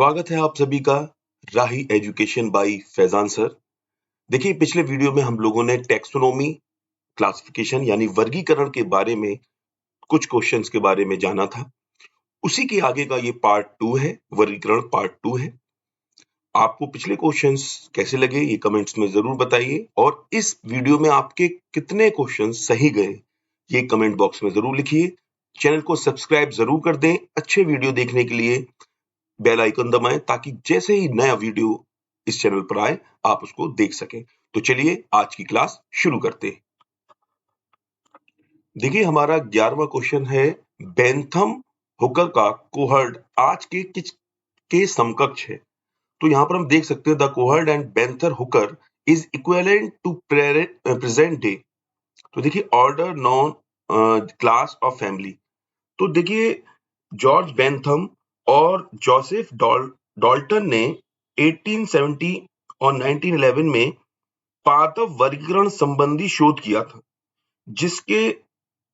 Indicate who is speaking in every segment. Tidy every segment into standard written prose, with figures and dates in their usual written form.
Speaker 1: स्वागत है आप सभी का राही एजुकेशन बाय फैजान सर। देखिए, पिछले वीडियो में हम लोगों ने टैक्सोनॉमी, क्लासिफिकेशन यानी वर्गीकरण के बारे में कुछ क्वेश्चंस के बारे में जाना था। उसी के आगे का ये पार्ट 2 है, वर्गीकरण पार्ट 2 है। आपको पिछले क्वेश्चंस कैसे लगे ये कमेंट्स में जरूर बताइए और इस वीडियो में आपके कितने क्वेश्चंस सही गए ये कमेंट बॉक्स में जरूर लिखिए। चैनल को सब्सक्राइब जरूर कर दें। अच्छे वीडियो देखने के लिए बेल आइकन दबाएं ताकि जैसे ही नया वीडियो इस चैनल पर आए आप उसको देख सकें। तो चलिए आज की क्लास शुरू करते हैं। देखिए, हमारा 11वां क्वेश्चन है, बेंथम हुकर का कोहर्ड आज के किस के समकक्ष है। तो यहाँ पर हम देख सकते हैं the cohort and Bentham Hooker is equivalent to present day. तो देखिए, order non class of family. तो देखिए, जॉर्ज बेंथम और जोसेफ डॉल्टन ने 1870 और 1911 में पादप वर्गीकरण संबंधी शोध किया था, जिसके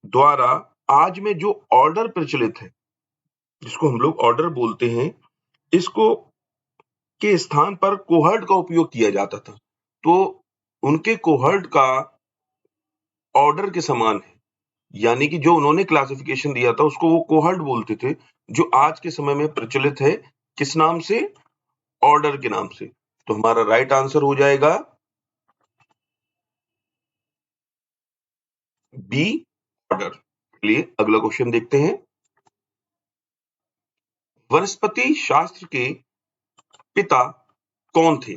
Speaker 1: द्वारा आज में जो ऑर्डर प्रचलित है, जिसको हम लोग ऑर्डर बोलते हैं, इसको के स्थान पर कोहर्ट का उपयोग किया जाता था। तो उनके कोहर्ट का ऑर्डर के समान है, यानी कि जो उन्होंने क्लासिफिकेशन दिया था उसको वो कोहर्ट बोलते थे, जो आज के समय में प्रचलित है किस नाम से? ऑर्डर के नाम से। तो हमारा राइट आंसर हो जाएगा बी, ऑर्डर। चलिए अगला क्वेश्चन देखते हैं। वनस्पति शास्त्र के पिता कौन थे?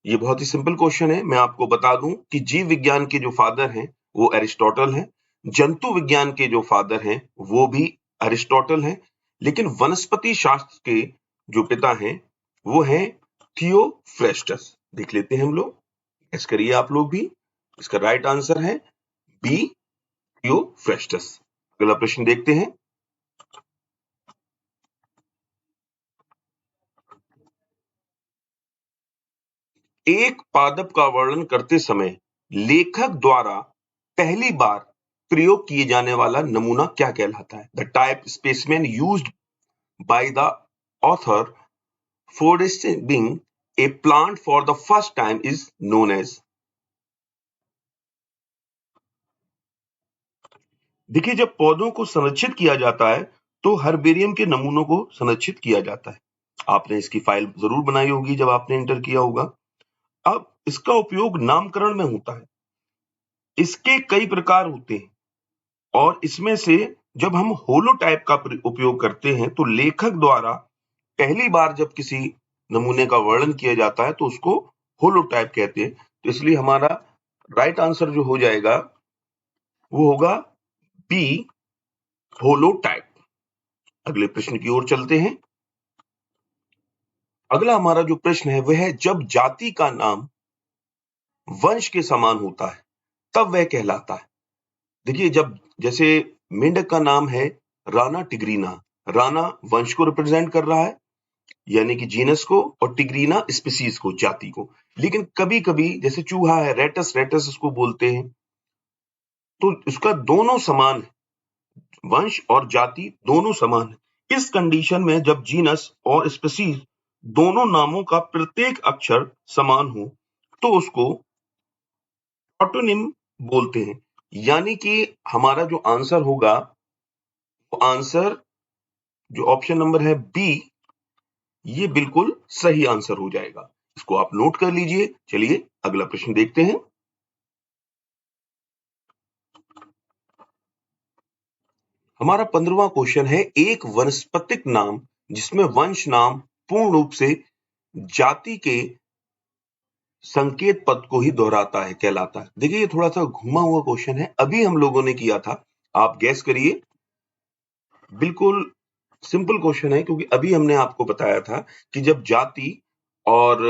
Speaker 1: ये बहुत ही सिंपल क्वेश्चन है। मैं आपको बता दूं कि जीव विज्ञान के जो फादर हैं वो अरिस्टोटल हैं, जंतु विज्ञान के जो फादर हैं वो भी अरिस्टोटल हैं, लेकिन वनस्पति शास्त्र के जो पिता हैं वो हैं थियोफ्रेस्टस। देख लेते हैं हम लोग, ऐसा करिए आप लोग भी। इसका राइट आंसर है बी, थियोफ्रेस्टस। अगला प्रश्न देखते हैं। एक पादप का वर्णन करते समय लेखक द्वारा पहली बार प्रयोग किए जाने वाला नमूना क्या कहलाता है? The type specimen used by the author for describing a plant for the first time is known as. देखिए, जब पौधों को संरक्षित किया जाता है तो हर्बेरियम के नमूनों को संरक्षित किया जाता है। आपने इसकी फाइल जरूर बनाई होगी जब आपने इंटर किया होगा। अब इसका उपयोग नामकरण में होता है। इसके कई प्रकार होते हैं और इसमें से जब हम होलोटाइप का उपयोग करते हैं तो लेखक द्वारा पहली बार जब किसी नमूने का वर्णन किया जाता है तो उसको होलोटाइप कहते हैं। तो इसलिए हमारा राइट आंसर जो हो जाएगा वो होगा बी, होलोटाइप। अगले प्रश्न की ओर चलते हैं। अगला हमारा जो प्रश्न है वह है, जब जाति का नाम वंश के समान होता है तब वह कहलाता है। देखिए, जब जैसे मेंढक का नाम है राना टिग्रीना, राना वंश को रिप्रेजेंट कर रहा है यानी कि जीनस को, और टिग्रीना स्पीसीज को, जाति को। लेकिन कभी कभी जैसे चूहा है, रेटस, रेटस उसको बोलते हैं, तो उसका दोनों समान है, वंश और जाति दोनों समान है। इस कंडीशन में जब जीनस और स्पीसीज दोनों नामों का प्रत्येक अक्षर समान हो तो उसको ऑटोनिम बोलते हैं। यानी कि हमारा जो आंसर होगा वो आंसर जो ऑप्शन नंबर है बी, ये बिल्कुल सही आंसर हो जाएगा। इसको आप नोट कर लीजिए। चलिए अगला प्रश्न देखते हैं। हमारा 15वां क्वेश्चन है, एक वनस्पतिक नाम जिसमें वंश नाम पूर्ण रूप से जाति के संकेत पद को ही दोहराता है कहलाता है। देखिए, ये थोड़ा सा घुमा हुआ क्वेश्चन है, अभी हम लोगों ने किया था। आप गैस करिए। बिल्कुल सिंपल क्वेश्चन है क्योंकि अभी हमने आपको बताया था कि जब जाति और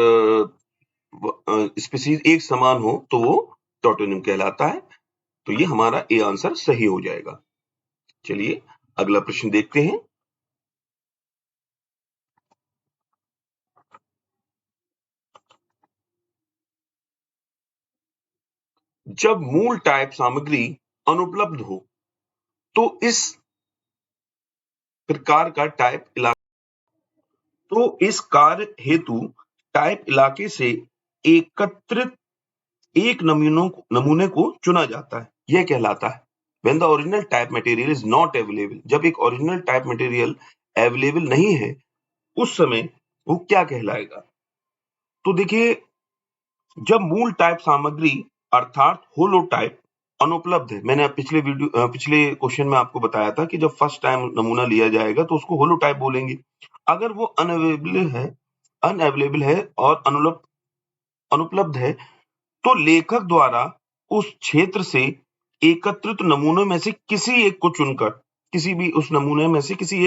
Speaker 1: स्पीसीज एक समान हो तो वो टॉटोनिम कहलाता है। तो ये हमारा ए आंसर सही हो जाएगा। चलिए अगला प्रश्न देखते हैं। जब मूल टाइप सामग्री अनुपलब्ध हो तो इस प्रकार का टाइप इलाका, तो इस कार्य हेतु टाइप इलाके से एकत्रित एक नमूने को चुना जाता है, यह कहलाता है when the original type material is not available। जब एक ओरिजिनल टाइप मटेरियल अवेलेबल नहीं है उस समय वो क्या कहलाएगा? तो देखिए, जब मूल टाइप सामग्री अर्थात होलोटाइप अनुपलब्ध है, मैंने पिछले क्वेश्चन में आपको बताया था कि जब फर्स्ट टाइम नमूना लिया जाएगा तो उसको होलोटाइप बोलेंगे। अगर वो अनअवेलेबल है और अनुपलब्ध है तो लेखक द्वारा उस क्षेत्र से एकत्रित नमूनों में से किसी एक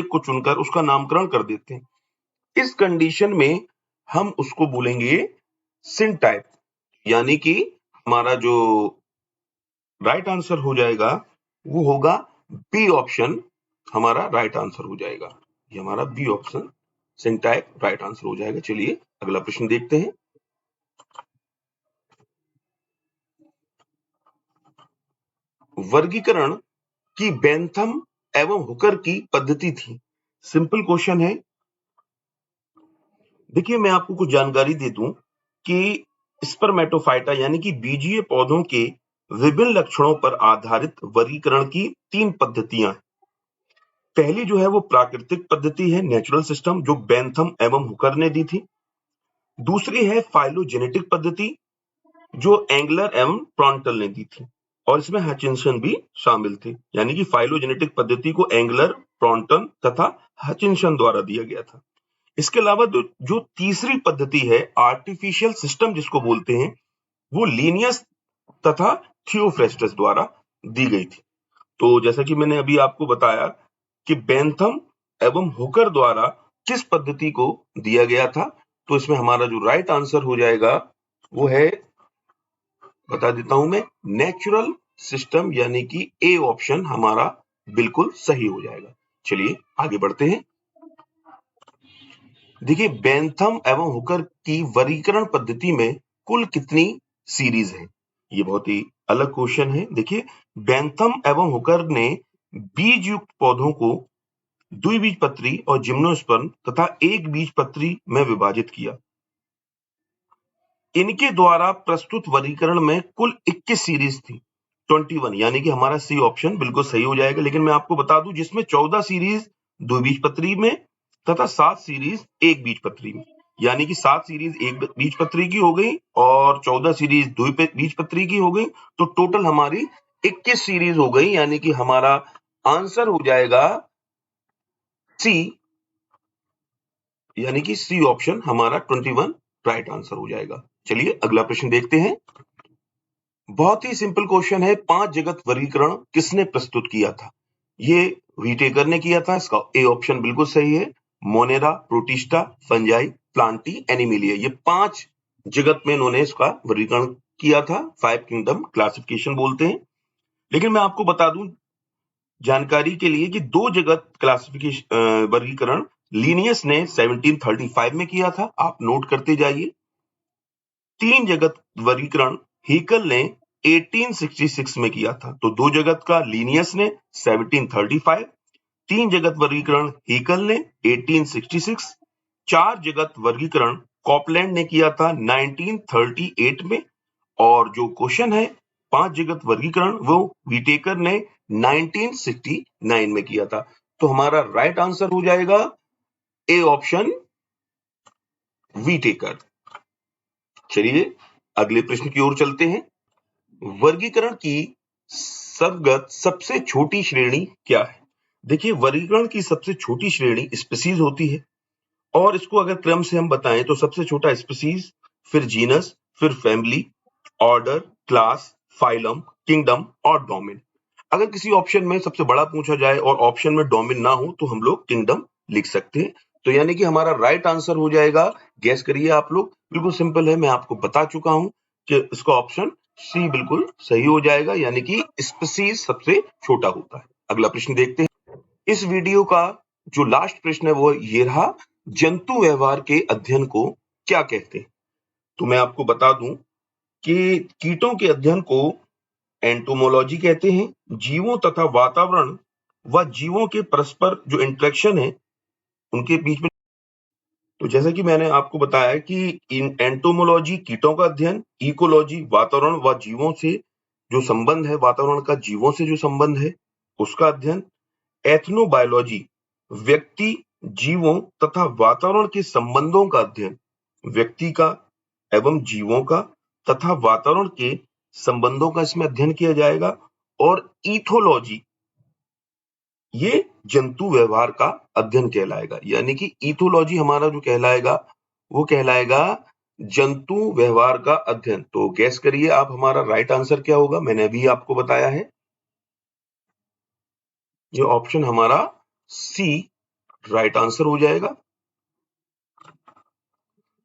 Speaker 1: को चुनकर उसका नामकरण कर देते हैं। इस कंडीशन में हम उसको बोलेंगे सिंटाइप, यानी कि हमारा जो राइट आंसर हो जाएगा वो होगा बी ऑप्शन, हमारा राइट आंसर हो जाएगा। ये हमारा बी ऑप्शन सिंटाइप राइट आंसर हो जाएगा। चलिए अगला प्रश्न देखते हैं। वर्गीकरण की बेंथम एवं हुकर की पद्धति थी। सिंपल क्वेश्चन है। देखिए, मैं आपको कुछ जानकारी दे दूं कि स्पर्मेटोफाइटा यानी कि बीजीय पौधों के विभिन्न लक्षणों पर आधारित वर्गीकरण की 3 पद्धतियां हैं। पहली जो है वो प्राकृतिक पद्धति है, नेचुरल सिस्टम, जो बेंथम एवं हुकर ने दी थी। दूसरी है फाइलोजेनेटिक पद्धति, जो एंगलर एवं प्रॉन्टल ने दी थी, और इसमें हचिंसन भी शामिल थे। यानी कि फाइलोजेनेटिक पद्धति को एंगलर, प्रॉन्टल तथा हचिंसन द्वारा दिया गया था। इसके अलावा जो तीसरी पद्धति है आर्टिफिशियल सिस्टम जिसको बोलते हैं, वो लीनियस तथा थियोफ्रेस्टस द्वारा दी गई थी। तो जैसा कि मैंने अभी आपको बताया कि बेंथम एवं हुकर द्वारा किस पद्धति को दिया गया था, तो इसमें हमारा जो राइट आंसर हो जाएगा वो है, बता देता हूं मैं, नेचुरल सिस्टम, यानी कि ए ऑप्शन हमारा बिल्कुल सही हो जाएगा। चलिए आगे बढ़ते हैं। देखिए, बेंथम एवं हुकर की वर्गीकरण पद्धति में कुल कितनी सीरीज है? ये बहुत ही अलग क्वेश्चन है। देखिए, बेंथम एवं हुकर ने बीज युक्त पौधों को द्विबीजपत्री और जिम्नोस्पर्म तथा एक बीजपत्री में विभाजित किया। इनके द्वारा प्रस्तुत वर्गीकरण में कुल 21 सीरीज थी, 21, यानी कि हमारा सी ऑप्शन बिल्कुल सही हो जाएगा। लेकिन मैं आपको बता दूं जिसमें 14 सीरीज द्विबीजपत्री में तथा 7 सीरीज एक बीजपत्री में, यानी कि 7 सीरीज एक बीजपत्री की हो गई और 14 सीरीज द्विबीजपत्री की हो गई, तो टोटल हमारी 21 सीरीज हो गई, यानी कि हमारा आंसर हो जाएगा सी, यानी कि सी ऑप्शन हमारा 21 राइट आंसर हो जाएगा। चलिए अगला प्रश्न देखते हैं। बहुत ही सिंपल क्वेश्चन है, 5 जगत वर्गीकरण किसने प्रस्तुत किया था? ये व्हीटेकर ने किया था। इसका ए ऑप्शन बिल्कुल सही है। Monera, protista, fungi, Plantae, Animalia, ये 5 जगत में इन्होंने इसका वर्गीकरण किया था। 5 किंगडम क्लासिफिकेशन बोलते हैं। लेकिन मैं आपको बता दूं जानकारी के लिए कि 2 जगत क्लासिफिकेशन वर्गीकरण लीनियस ने 1735 में किया था, आप नोट करते जाइए। 3 जगत वर्गीकरण हीकल ने 1866 में किया था। तो 2 जगत का लीनियस ने 1735, 3 जगत वर्गीकरण हीकल ने 1866, 4 जगत वर्गीकरण कॉपलैंड ने किया था 1938 में, और जो क्वेश्चन है 5 जगत वर्गीकरण वो व्हीटेकर ने 1969 में किया था। तो हमारा राइट आंसर हो जाएगा ए ऑप्शन, व्हीटेकर। चलिए अगले प्रश्न की ओर चलते हैं। वर्गीकरण की सर्वगत सबसे छोटी श्रेणी क्या है? देखिए, वर्गीकरण की सबसे छोटी श्रेणी स्पीसीज होती है, और इसको अगर क्रम से हम बताएं तो सबसे छोटा स्पीसीज, फिर जीनस, फिर family, order, class, phylum, kingdom और डोमेन। अगर किसी ऑप्शन में सबसे बड़ा पूछा जाए और ऑप्शन में डोमेन ना हो तो हम लोग किंगडम लिख सकते हैं। तो यानी कि हमारा राइट आंसर हो जाएगा, गैस करिए आप लोग, बिल्कुल सिंपल है, मैं आपको बता चुका हूं कि इसका ऑप्शन सी बिल्कुल सही हो जाएगा, यानी कि स्पीसीज सबसे छोटा होता है। अगला प्रश्न देखते हैं। इस वीडियो का जो लास्ट प्रश्न है वो ये रहा, जंतु व्यवहार के अध्ययन को क्या कहते हैं? तो मैं आपको बता दूं कि कीटों के अध्ययन को एंटोमोलॉजी कहते हैं। जीवों तथा वातावरण व जीवों के परस्पर जो इंटरेक्शन है उनके बीच में तो जैसा कि मैंने आपको बताया कि एंटोमोलॉजी कीटों का अध्ययन, इकोलॉजी वातावरण व जीवों से जो संबंध है, वातावरण का जीवों से जो संबंध है उसका अध्ययन, एथनोबायोलॉजी व्यक्ति, जीवों तथा वातावरण के संबंधों का अध्ययन, व्यक्ति का एवं जीवों का तथा वातावरण के संबंधों का इसमें अध्ययन किया जाएगा। और इथोलॉजी ये जंतु व्यवहार का अध्ययन कहलाएगा, यानी कि इथोलॉजी हमारा जो कहलाएगा वो कहलाएगा जंतु व्यवहार का अध्ययन। तो गैस करिए आप हमारा राइट आंसर क्या होगा? मैंने अभी आपको बताया है, ये ऑप्शन हमारा सी राइट आंसर हो जाएगा।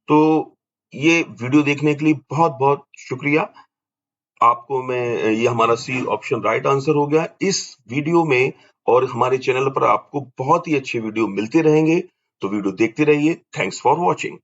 Speaker 1: तो ये वीडियो देखने के लिए बहुत बहुत शुक्रिया आपको। मैं ये हमारा सी ऑप्शन राइट आंसर हो गया। इस वीडियो में और हमारे चैनल पर आपको बहुत ही अच्छे वीडियो मिलते रहेंगे, तो वीडियो देखते रहिए। Thanks for watching.